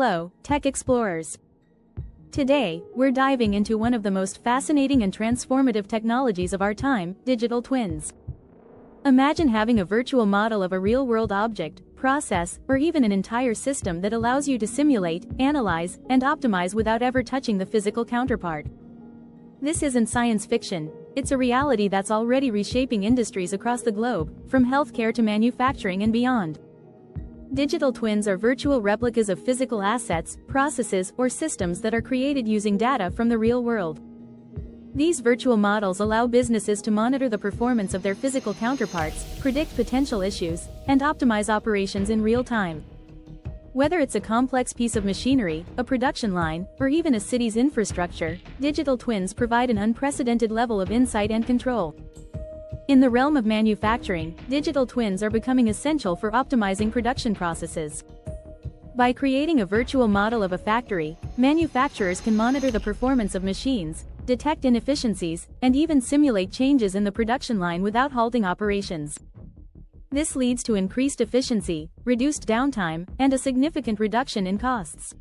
Hello, Tech Explorers. Today, we're diving into one of the most fascinating and transformative technologies of our time, digital twins. Imagine having a virtual model of a real-world object, process, or even an entire system that allows you to simulate, analyze, and optimize without ever touching the physical counterpart. This isn't science fiction, it's a reality that's already reshaping industries across the globe, from healthcare to manufacturing and beyond. Digital twins are virtual replicas of physical assets, processes, or systems that are created using data from the real world. These virtual models allow businesses to monitor the performance of their physical counterparts, predict potential issues, and optimize operations in real time. Whether it's a complex piece of machinery, a production line, or even a city's infrastructure, digital twins provide an unprecedented level of insight and control. In the realm of manufacturing, digital twins are becoming essential for optimizing production processes. By creating a virtual model of a factory, manufacturers can monitor the performance of machines, detect inefficiencies, and even simulate changes in the production line without halting operations. This leads to increased efficiency, reduced downtime, and a significant reduction in costs.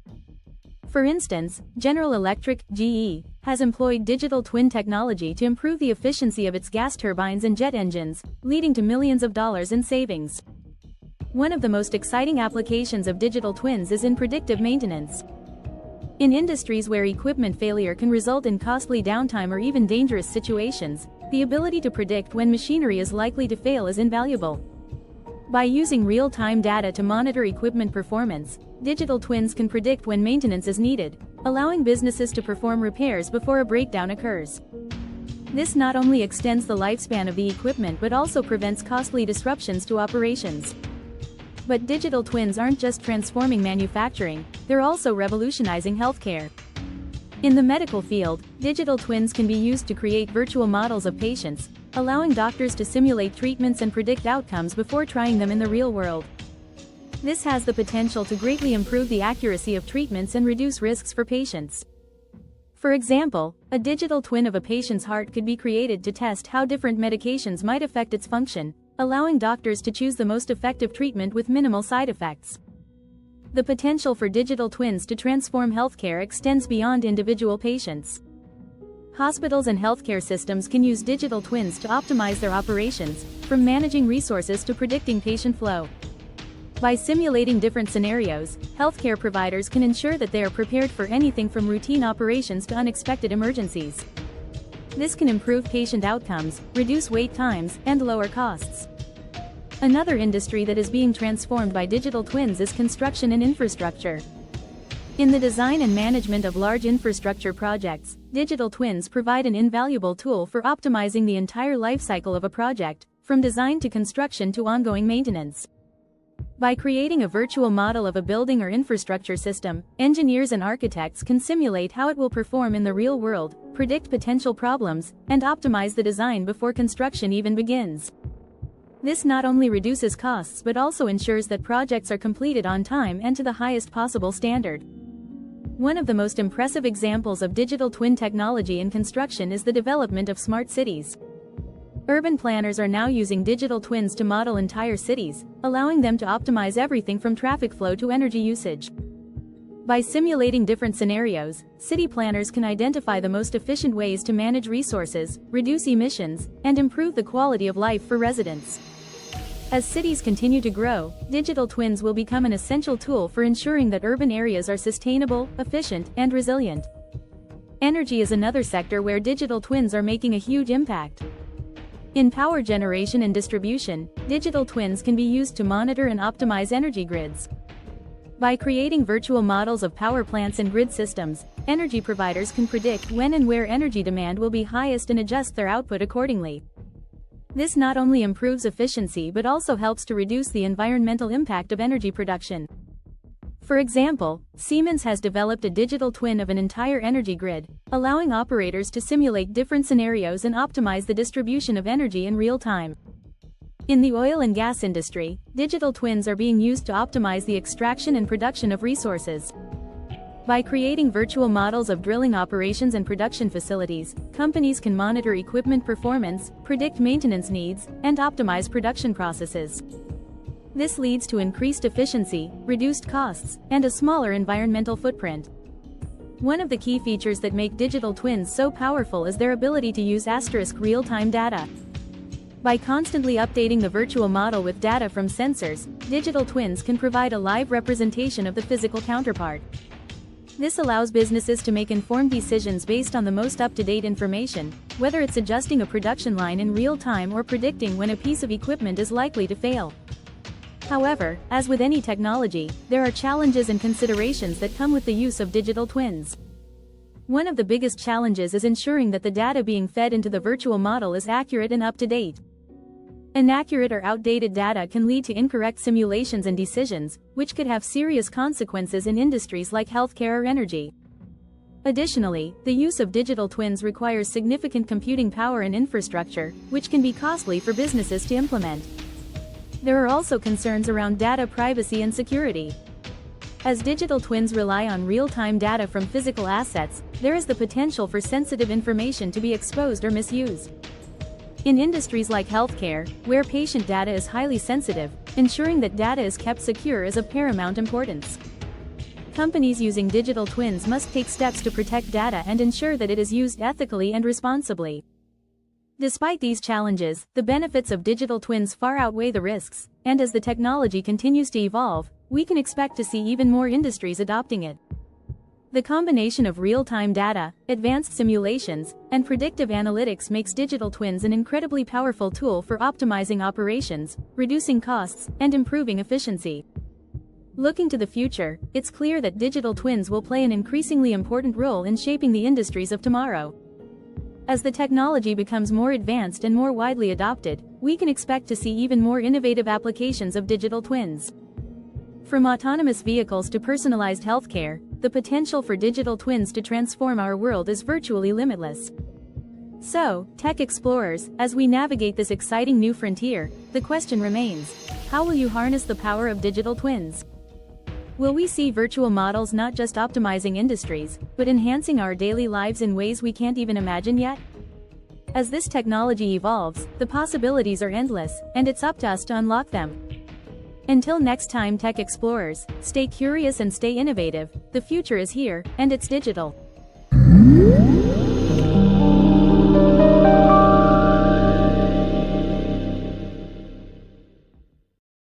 For instance, General Electric, GE, has employed digital twin technology to improve the efficiency of its gas turbines and jet engines, leading to millions of dollars in savings. One of the most exciting applications of digital twins is in predictive maintenance. In industries where equipment failure can result in costly downtime or even dangerous situations, the ability to predict when machinery is likely to fail is invaluable. By using real-time data to monitor equipment performance, digital twins can predict when maintenance is needed, allowing businesses to perform repairs before a breakdown occurs. This not only extends the lifespan of the equipment but also prevents costly disruptions to operations. But digital twins aren't just transforming manufacturing, they're also revolutionizing healthcare. In the medical field, digital twins can be used to create virtual models of patients, allowing doctors to simulate treatments and predict outcomes before trying them in the real world. This has the potential to greatly improve the accuracy of treatments and reduce risks for patients. For example, a digital twin of a patient's heart could be created to test how different medications might affect its function, allowing doctors to choose the most effective treatment with minimal side effects. The potential for digital twins to transform healthcare extends beyond individual patients. Hospitals and healthcare systems can use digital twins to optimize their operations, from managing resources to predicting patient flow. By simulating different scenarios, healthcare providers can ensure that they are prepared for anything from routine operations to unexpected emergencies. This can improve patient outcomes, reduce wait times, and lower costs. Another industry that is being transformed by digital twins is construction and infrastructure. In the design and management of large infrastructure projects, digital twins provide an invaluable tool for optimizing the entire lifecycle of a project, from design to construction to ongoing maintenance. By creating a virtual model of a building or infrastructure system, engineers and architects can simulate how it will perform in the real world, predict potential problems, and optimize the design before construction even begins. This not only reduces costs but also ensures that projects are completed on time and to the highest possible standard. One of the most impressive examples of digital twin technology in construction is the development of smart cities. Urban planners are now using digital twins to model entire cities, allowing them to optimize everything from traffic flow to energy usage. By simulating different scenarios, city planners can identify the most efficient ways to manage resources, reduce emissions, and improve the quality of life for residents. As cities continue to grow, digital twins will become an essential tool for ensuring that urban areas are sustainable, efficient, and resilient. Energy is another sector where digital twins are making a huge impact. In power generation and distribution, digital twins can be used to monitor and optimize energy grids. By creating virtual models of power plants and grid systems, energy providers can predict when and where energy demand will be highest and adjust their output accordingly. This not only improves efficiency but also helps to reduce the environmental impact of energy production. For example, Siemens has developed a digital twin of an entire energy grid, allowing operators to simulate different scenarios and optimize the distribution of energy in real time. In the oil and gas industry, digital twins are being used to optimize the extraction and production of resources. By creating virtual models of drilling operations and production facilities, companies can monitor equipment performance, predict maintenance needs, and optimize production processes. This leads to increased efficiency, reduced costs, and a smaller environmental footprint. One of the key features that make digital twins so powerful is their ability to use real-time data. By constantly updating the virtual model with data from sensors, digital twins can provide a live representation of the physical counterpart. This allows businesses to make informed decisions based on the most up-to-date information, whether it's adjusting a production line in real time or predicting when a piece of equipment is likely to fail. However, as with any technology, there are challenges and considerations that come with the use of digital twins. One of the biggest challenges is ensuring that the data being fed into the virtual model is accurate and up-to-date. Inaccurate or outdated data can lead to incorrect simulations and decisions, which could have serious consequences in industries like healthcare or energy. Additionally, the use of digital twins requires significant computing power and infrastructure, which can be costly for businesses to implement. There are also concerns around data privacy and security. As digital twins rely on real-time data from physical assets, there is the potential for sensitive information to be exposed or misused. In industries like healthcare, where patient data is highly sensitive, ensuring that data is kept secure is of paramount importance. Companies using digital twins must take steps to protect data and ensure that it is used ethically and responsibly. Despite these challenges, the benefits of digital twins far outweigh the risks, and as the technology continues to evolve, we can expect to see even more industries adopting it. The combination of real-time data, advanced simulations, and predictive analytics makes digital twins an incredibly powerful tool for optimizing operations, reducing costs, and improving efficiency. Looking to the future, it's clear that digital twins will play an increasingly important role in shaping the industries of tomorrow. As the technology becomes more advanced and more widely adopted, we can expect to see even more innovative applications of digital twins. From autonomous vehicles to personalized healthcare, the potential for digital twins to transform our world is virtually limitless. So, tech explorers, as we navigate this exciting new frontier, the question remains: how will you harness the power of digital twins? Will we see virtual models not just optimizing industries, but enhancing our daily lives in ways we can't even imagine yet? As this technology evolves, the possibilities are endless, and it's up to us to unlock them. Until next time, tech explorers, stay curious and stay innovative. The future is here, and it's digital.